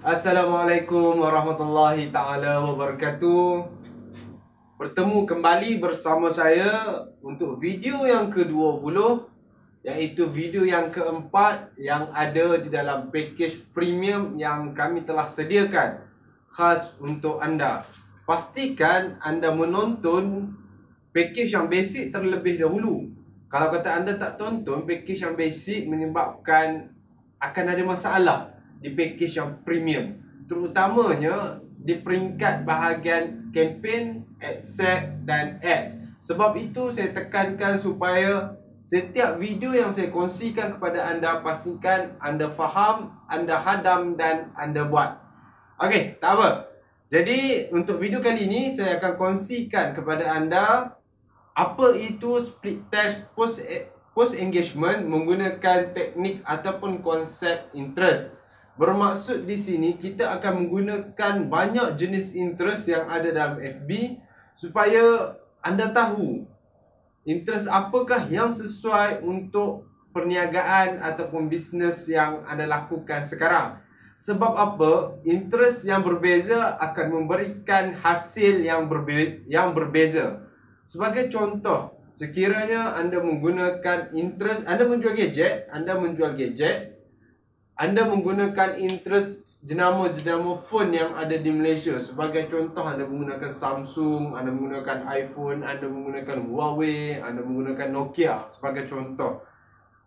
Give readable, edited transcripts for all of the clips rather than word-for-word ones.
Assalamualaikum warahmatullahi taala wabarakatuh. Bertemu kembali bersama saya untuk video yang ke-20, iaitu video yang keempat yang ada di dalam package premium yang kami telah sediakan khas untuk anda. Pastikan anda menonton package yang basic terlebih dahulu. Kalau kata anda tak tonton package yang basic, menyebabkan akan ada masalah di package yang premium, terutamanya di peringkat bahagian campaign, adset dan ads. Sebab itu saya tekankan supaya setiap video yang saya kongsikan kepada anda, pastikan anda faham, anda hadam dan anda buat. Okey, tak apa. Jadi untuk video kali ini saya akan kongsikan kepada anda apa itu split test post engagement menggunakan teknik ataupun konsep interest. Bermaksud di sini kita akan menggunakan banyak jenis interest yang ada dalam FB supaya anda tahu interest apakah yang sesuai untuk perniagaan ataupun bisnes yang anda lakukan sekarang. Sebab apa? Interest yang berbeza akan memberikan hasil yang berbeza. Sebagai contoh, sekiranya anda menggunakan interest, anda menjual gadget, anda menggunakan interest jenama-jenama phone yang ada di Malaysia. Sebagai contoh, anda menggunakan Samsung, anda menggunakan iPhone, anda menggunakan Huawei, anda menggunakan Nokia sebagai contoh.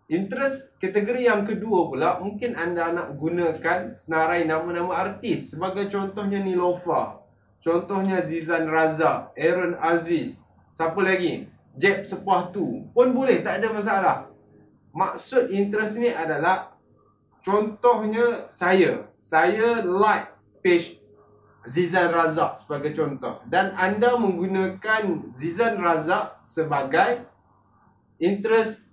Interest kategori yang kedua pula, mungkin anda nak gunakan senarai nama-nama artis. Sebagai contohnya Nilofa, contohnya Zizan Razak, Aaron Aziz, siapa lagi? Jeb Sepuh Tu pun boleh, tak ada masalah. Maksud interest ni adalah, contohnya saya like page Zizan Razak sebagai contoh, dan anda menggunakan Zizan Razak sebagai interest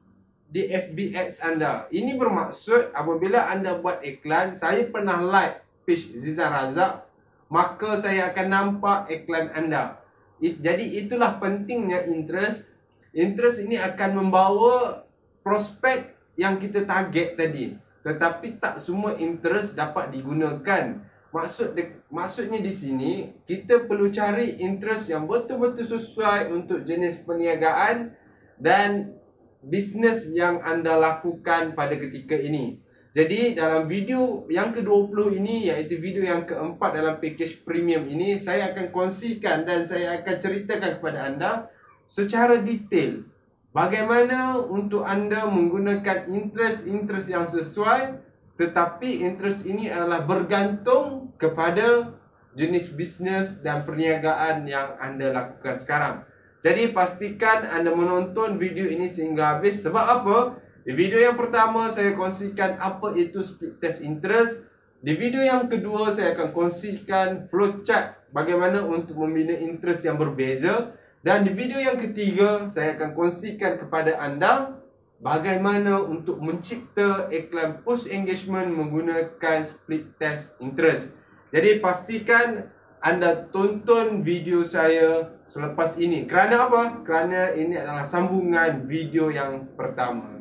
di FB Ads anda. Ini bermaksud apabila anda buat iklan, saya pernah like page Zizan Razak, maka saya akan nampak iklan anda. Jadi itulah pentingnya interest. Interest ini akan membawa prospek yang kita target tadi. Tetapi tak semua interest dapat digunakan. Maksudnya di sini, kita perlu cari interest yang betul-betul sesuai untuk jenis perniagaan dan bisnes yang anda lakukan pada ketika ini. Jadi dalam video yang ke-20 ini, iaitu video yang keempat dalam package premium ini, saya akan kongsikan dan saya akan ceritakan kepada anda secara detail bagaimana untuk anda menggunakan interest yang sesuai. Tetapi interest ini adalah bergantung kepada jenis bisnes dan perniagaan yang anda lakukan sekarang. Jadi pastikan anda menonton video ini sehingga habis. Sebab apa? Di video yang pertama saya kongsikan apa itu split test interest. Di video yang kedua saya akan kongsikan flowchart bagaimana untuk membina interest yang berbeza. Dan di video yang ketiga saya akan kongsikan kepada anda bagaimana untuk mencipta iklan post engagement menggunakan split test interest. Jadi pastikan anda tonton video saya selepas ini. Kerana apa? Kerana ini adalah sambungan video yang pertama.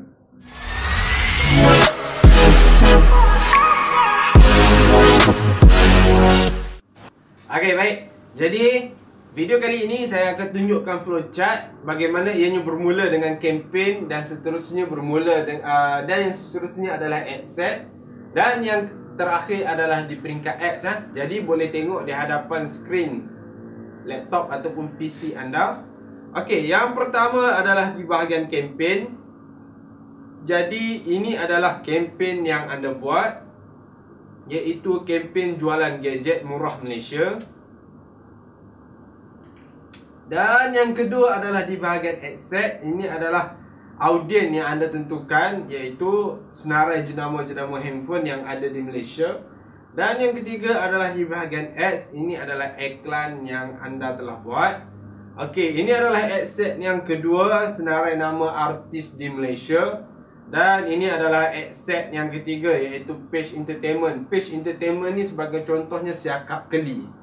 Okey, baik. Jadi video kali ini saya akan tunjukkan flowchart bagaimana ianya bermula dengan campaign dan seterusnya dan yang seterusnya adalah ad set dan yang terakhir adalah di peringkat ads. Jadi boleh tengok di hadapan skrin laptop ataupun PC anda. Okey, yang pertama adalah di bahagian campaign. Jadi ini adalah campaign yang anda buat, iaitu campaign jualan gadget murah Malaysia. Dan yang kedua adalah di bahagian adset. Ini adalah audien yang anda tentukan, iaitu senarai jenama-jenama handphone yang ada di Malaysia. Dan yang ketiga adalah di bahagian ads. Ini adalah iklan yang anda telah buat. Okey, ini adalah adset yang kedua, senarai nama artis di Malaysia. Dan ini adalah adset yang ketiga, iaitu page entertainment. Page entertainment ni sebagai contohnya Siakap Keli.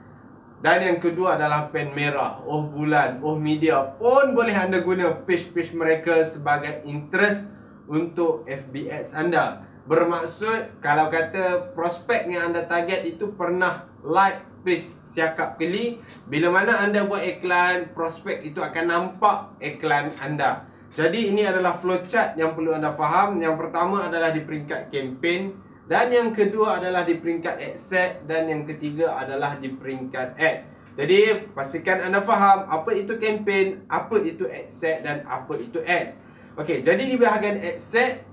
Dan yang kedua adalah pen merah, Oh Bulan, Oh Media pun boleh anda guna page-page mereka sebagai interest untuk FB Ads anda. bermaksud kalau kata prospek yang anda target itu pernah like page Siakap Keli, bila mana anda buat iklan, prospek itu akan nampak iklan anda. Jadi ini adalah flowchart yang perlu anda faham. Yang pertama adalah di peringkat campaign, dan yang kedua adalah di peringkat ad set, dan yang ketiga adalah di peringkat ads. Jadi pastikan anda faham apa itu campaign, apa itu ad set, dan apa itu ads. Okey, jadi di bahagian ad set,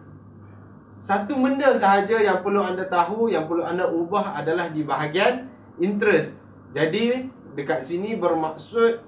satu benda sahaja yang perlu anda tahu, yang perlu anda ubah adalah di bahagian interest. Jadi dekat sini bermaksud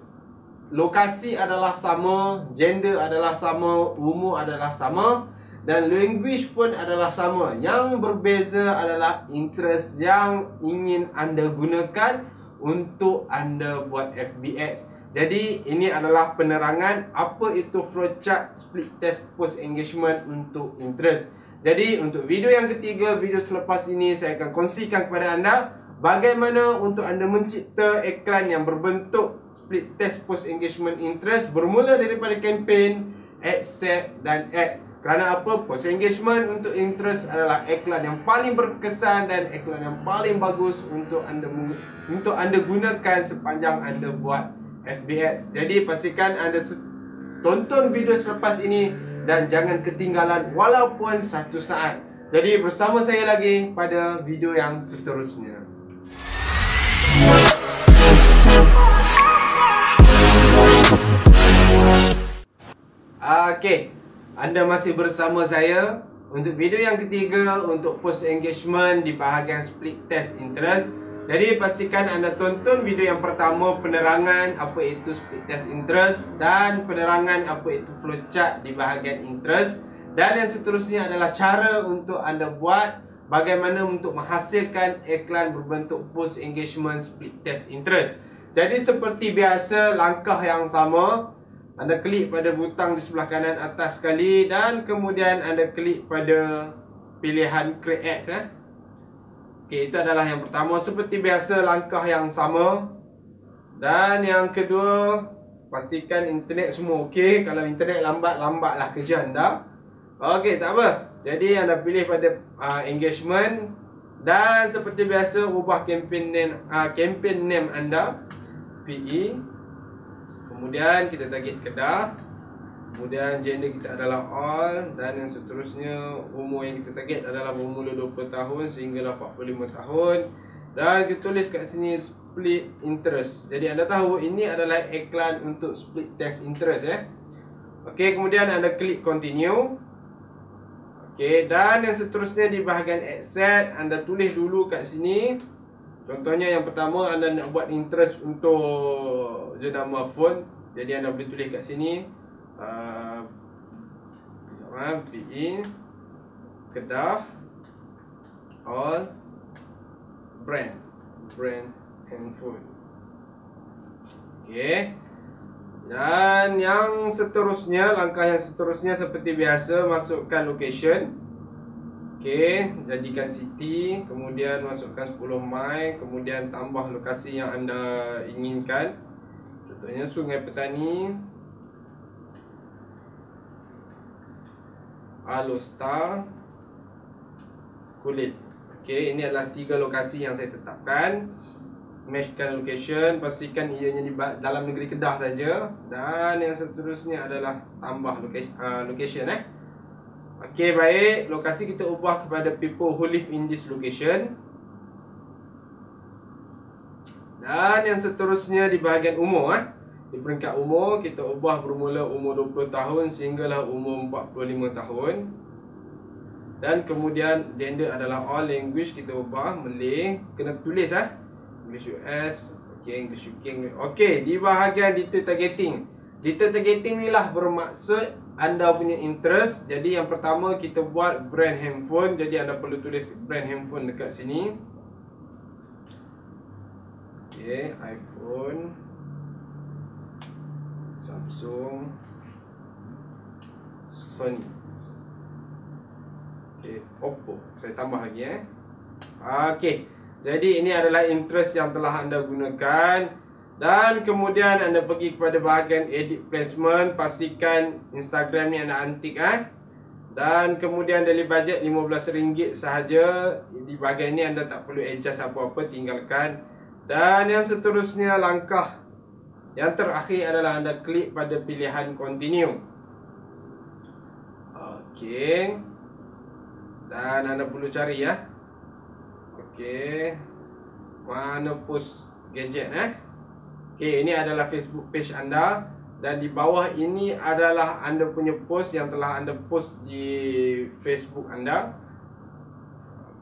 lokasi adalah sama, gender adalah sama, umur adalah sama, dan language pun adalah sama. Yang berbeza adalah interest yang ingin anda gunakan untuk anda buat FBX. Jadi ini adalah penerangan apa itu flowchart split test post engagement untuk interest. Jadi untuk video yang ketiga, video selepas ini saya akan kongsikan kepada anda bagaimana untuk anda mencipta iklan yang berbentuk split test post engagement interest bermula daripada campaign, ad set dan ads. Kerana apa? Post engagement untuk interest adalah iklan yang paling berkesan dan iklan yang paling bagus untuk anda gunakan sepanjang anda buat FBX. Jadi pastikan anda tonton video selepas ini dan jangan ketinggalan walaupun 1 saat. Jadi bersama saya lagi pada video yang seterusnya. Okey, anda masih bersama saya untuk video yang ketiga untuk post engagement di bahagian split test interest. Jadi pastikan anda tonton video yang pertama, penerangan apa itu split test interest, dan penerangan apa itu flowchart di bahagian interest. Dan yang seterusnya adalah cara untuk anda buat bagaimana untuk menghasilkan iklan berbentuk post engagement split test interest. Jadi seperti biasa, langkah yang sama. Anda klik pada butang di sebelah kanan atas sekali, dan kemudian anda klik pada pilihan create ads. Okey, itu adalah yang pertama. Seperti biasa, langkah yang sama. Dan yang kedua, pastikan internet semua okey. Kalau internet lambat, lambatlah kerja anda. Okey, tak apa. Jadi anda pilih pada engagement, dan seperti biasa ubah campaign name anda, PE. Kemudian kita target Kedah. Kemudian gender kita adalah all, dan yang seterusnya umur yang kita target adalah bermula 20 tahun sehinggalah 45 tahun. Dan kita tulis kat sini split interest. Jadi anda tahu ini adalah iklan untuk split test interest Okey, kemudian anda klik continue. Okey, dan yang seterusnya di bahagian ad set, anda tulis dulu kat sini. Contohnya yang pertama, anda nak buat interest untuk jenama phone. Jadi anda boleh tulis kat sini PE Kedah all brand handphone. Okey. Dan yang seterusnya, langkah yang seterusnya seperti biasa, masukkan location. Okey, jadikan city, kemudian masukkan 10 mile, kemudian tambah lokasi yang anda inginkan. Contohnya Sungai Petani, Alostar, Kulit. Okey, ini adalah 3 lokasi yang saya tetapkan. Matchkan location, pastikan ianya di dalam negeri Kedah saja. Dan yang seterusnya adalah tambah location Okey, baik. Lokasi kita ubah kepada people who live in this location. Dan yang seterusnya di bahagian umur di peringkat umur, kita ubah bermula umur 20 tahun sehinggalah umur 45 tahun. Dan kemudian gender adalah all, language kita ubah Malay. Kena tulis English US, English UK. Okey, di bahagian detail targeting. Detail targeting ni lah bermaksud anda punya interest. Jadi yang pertama kita buat brand handphone. Jadi anda perlu tulis brand handphone dekat sini. Okey, iPhone, Samsung, Sony. Okey, Oppo. Saya tambah lagi Okey. Jadi ini adalah interest yang telah anda gunakan. Dan kemudian anda pergi kepada bahagian edit placement. Pastikan Instagram ni anda antik Dan kemudian daily budget RM15 sahaja. Di bahagian ini anda tak perlu adjust apa-apa, tinggalkan. Dan yang seterusnya, langkah yang terakhir adalah anda klik pada pilihan continue. Okey. Dan anda perlu cari ya. Okey. Mana post gadget Okey, ini adalah Facebook page anda. Dan di bawah ini adalah anda punya post yang telah anda post di Facebook anda.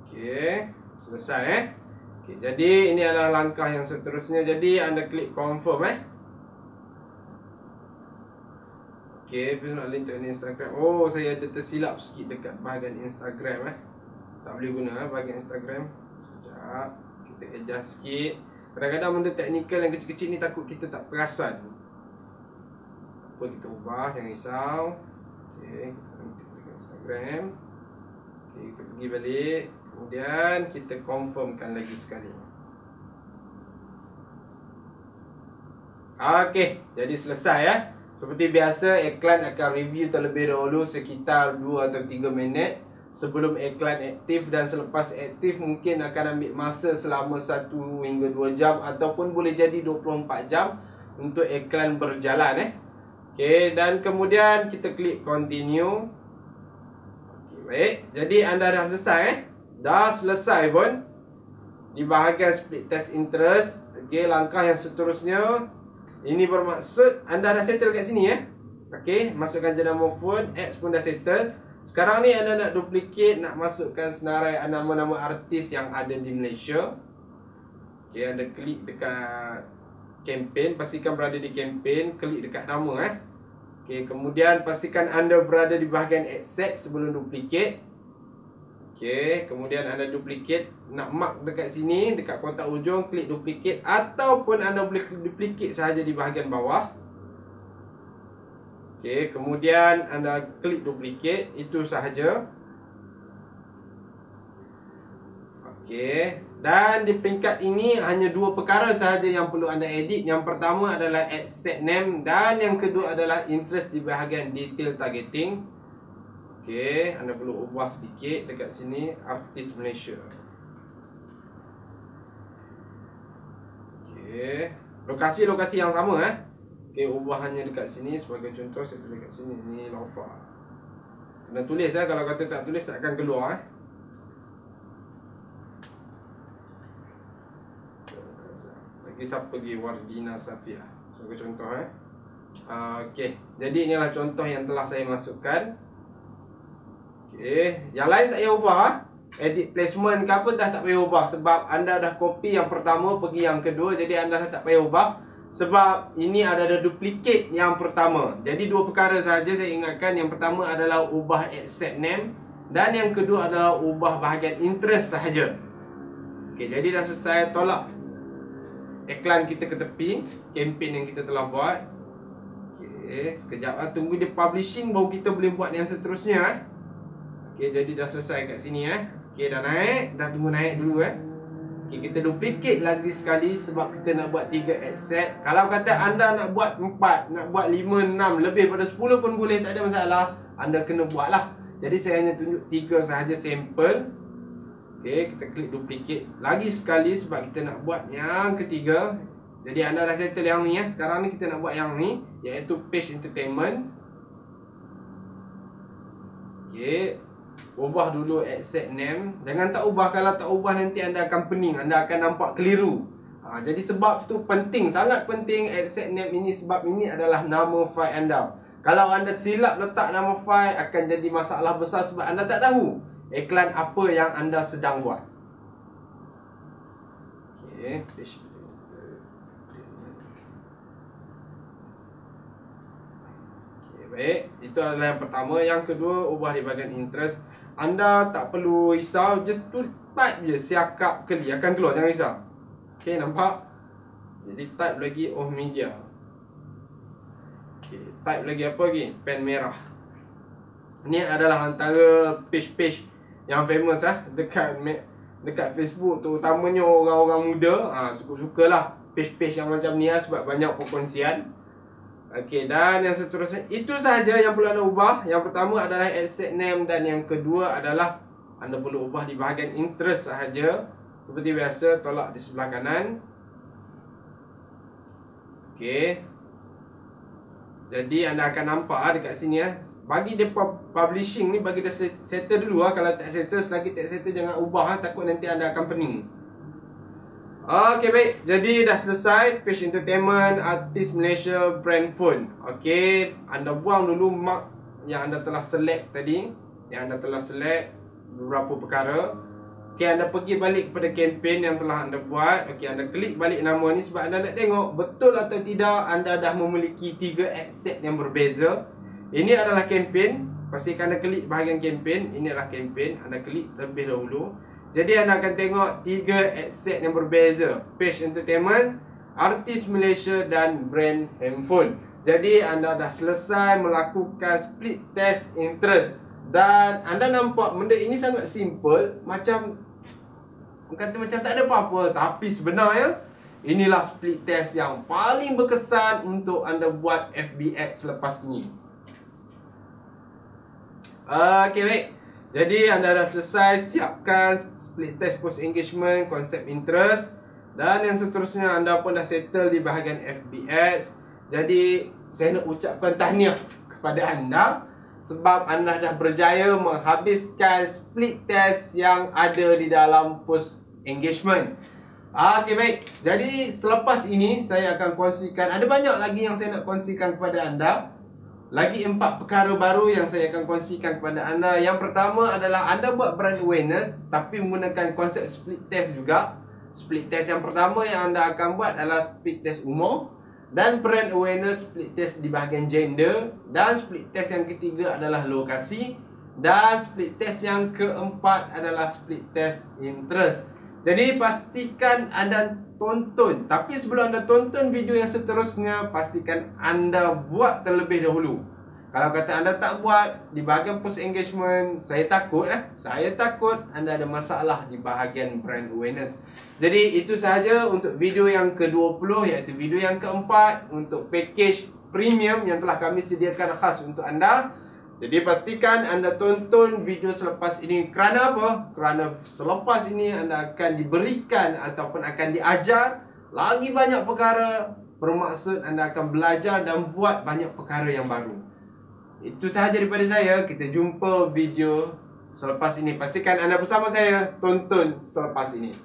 Okey, selesai Okey, jadi ini adalah langkah yang seterusnya. Jadi anda klik confirm Okey, nak link to Instagram. Oh, saya ada tersilap sikit dekat bahagian Instagram Tak boleh guna bahagian Instagram. Sekejap, kita adjust sikit. Kadang-kadang benda teknikal yang kecil-kecil ni takut kita tak perasan. Apa kita ubah, jangan risau. Okey, kita nanti dekat Instagram. Okey, kita pergi balik. Kemudian kita confirmkan lagi sekali. Okey, jadi selesai Seperti biasa, iklan akan review terlebih dahulu sekitar 2 atau 3 minit sebelum iklan aktif, dan selepas aktif mungkin akan ambil masa selama 1 hingga 2 jam ataupun boleh jadi 24 jam untuk iklan berjalan Okey, dan kemudian kita klik continue. Okey, baik. Jadi anda dah selesai Dah selesai pun di bahagian split test interest. Okey, langkah yang seterusnya ini bermaksud anda dah settle kat sini Okey, masukkan jenama phone, ads pun dah settle. Sekarang ni anda nak duplicate, nak masukkan senarai nama-nama artis yang ada di Malaysia. Okey, anda klik dekat campaign, pastikan berada di campaign, klik dekat nama Okey, kemudian pastikan anda berada di bahagian accept sebelum duplicate. Okey, kemudian anda duplicate, nak mark dekat sini, dekat kotak ujung, klik duplicate ataupun anda boleh duplicate sahaja di bahagian bawah. Okey, kemudian anda klik duplicate, itu sahaja. Okey, dan di peringkat ini hanya 2 perkara sahaja yang perlu anda edit. Yang pertama adalah ad set name dan yang kedua adalah interest di bahagian detail targeting. Okey, anda perlu ubah sedikit dekat sini, artis Malaysia. Okey, lokasi-lokasi yang sama Okey, ubah hanya dekat sini. Sebagai contoh, saya tulis dekat sini, ni Lofa. Kena tulis kalau kata tak tulis tak akan keluar Lagi siapa pergi Wardina Safia sebagai contoh Okey, jadi inilah contoh yang telah saya masukkan. Okey, yang lain tak payah ubah edit placement ke apa dah tak payah ubah, sebab anda dah copy yang pertama pergi yang kedua. Jadi anda dah tak payah ubah sebab ini ada duplicate yang pertama. Jadi 2 perkara sahaja saya ingatkan. Yang pertama adalah ubah ad set name dan yang kedua adalah ubah bahagian interest sahaja. Okey, jadi dah selesai. Tolak iklan kita ke tepi, campaign yang kita telah buat. Okey, sekejap tunggu dia publishing baru kita boleh buat yang seterusnya Okey, jadi dah selesai kat sini Okey, dah naik, dah tunggu naik dulu Okey, kita duplicate lagi sekali sebab kita nak buat 3 ad set. Kalau kata anda nak buat 4, nak buat 5, 6, lebih pada 10 pun boleh, tak ada masalah. Anda kena buatlah. Jadi saya hanya tunjuk 3 sahaja sampel. Okey, kita klik duplicate lagi sekali sebab kita nak buat yang ketiga. Jadi anda dah settle yang ni Sekarang ni kita nak buat yang ni, iaitu page entertainment. Okey, ubah dulu ad set name. Jangan tak ubah, kalau tak ubah nanti anda akan pening, anda akan nampak keliru. Jadi sebab tu penting, sangat penting ad set name ini, sebab ini adalah nama file anda. Kalau anda silap letak nama file akan jadi masalah besar sebab anda tak tahu iklan apa yang anda sedang buat. Okey, page. Okey, baik. Itu adalah yang pertama. Yang kedua, ubah di bahagian interest. Anda tak perlu risau, just type je siakap keli akan keluar, jangan risau. Okey, nampak? Jadi type lagi media. Okey, type lagi apa lagi? Pen merah. Ini adalah antara page-page yang famous dekat Facebook, terutamanya orang-orang muda. Suka-sukalah page-page yang macam ni sebab banyak perkongsian. Okey, dan yang seterusnya itu sahaja yang perlu anda ubah. Yang pertama adalah asset name dan yang kedua adalah anda perlu ubah di bahagian interest sahaja. Seperti biasa, tolak di sebelah kanan. Okey. Jadi anda akan nampak dekat sini bagi dia publishing ni, bagi dia settle dulu Kalau tak settle, selagi tak settle jangan ubah takut nanti anda akan pening. Okey, baik. Jadi dah selesai Page Entertainment Artis Malaysia brand phone. Okey, anda buang dulu mark yang anda telah select tadi, yang anda telah select beberapa perkara. Okey, anda pergi balik kepada kempen yang telah anda buat. Okey, anda klik balik nama ni sebab anda nak tengok betul atau tidak anda dah memiliki 3 asset yang berbeza. Ini adalah kempen. Pastikan anda klik bahagian kempen. Ini adalah kempen. Anda klik terlebih dahulu. Jadi anda akan tengok 3 asset yang berbeza. Page Entertainment, Artis Malaysia dan brand handphone. Jadi anda dah selesai melakukan split test interest. Dan anda nampak benda ini sangat simple. Macam kata macam tak ada apa-apa. Tapi sebenarnya inilah split test yang paling berkesan untuk anda buat FB Ads selepas ini. Okey, baik. Jadi anda dah selesai siapkan split test post engagement, konsep interest, dan yang seterusnya anda pun dah settle di bahagian FB Ads. Jadi saya nak ucapkan tahniah kepada anda sebab anda dah berjaya menghabiskan split test yang ada di dalam post engagement. Okey, baik. Jadi selepas ini saya akan kongsikan, ada banyak lagi yang saya nak kongsikan kepada anda. Lagi 4 perkara baru yang saya akan kongsikan kepada anda. Yang pertama adalah anda buat brand awareness tapi menggunakan konsep split test juga. Split test yang pertama yang anda akan buat adalah split test umur, dan brand awareness split test di bahagian gender, dan split test yang ketiga adalah lokasi, dan split test yang keempat adalah split test interest. Jadi pastikan anda tonton. Tapi sebelum anda tonton video yang seterusnya, pastikan anda buat terlebih dahulu. Kalau kata anda tak buat di bahagian post engagement, saya takut anda ada masalah di bahagian brand awareness. Jadi itu sahaja untuk video yang ke-20, iaitu video yang keempat untuk package premium yang telah kami sediakan khas untuk anda. Jadi pastikan anda tonton video selepas ini. Kerana apa? Kerana selepas ini anda akan diberikan ataupun akan diajar lagi banyak perkara. Bermaksud anda akan belajar dan buat banyak perkara yang baru. Itu sahaja daripada saya. Kita jumpa video selepas ini. Pastikan anda bersama saya tonton selepas ini.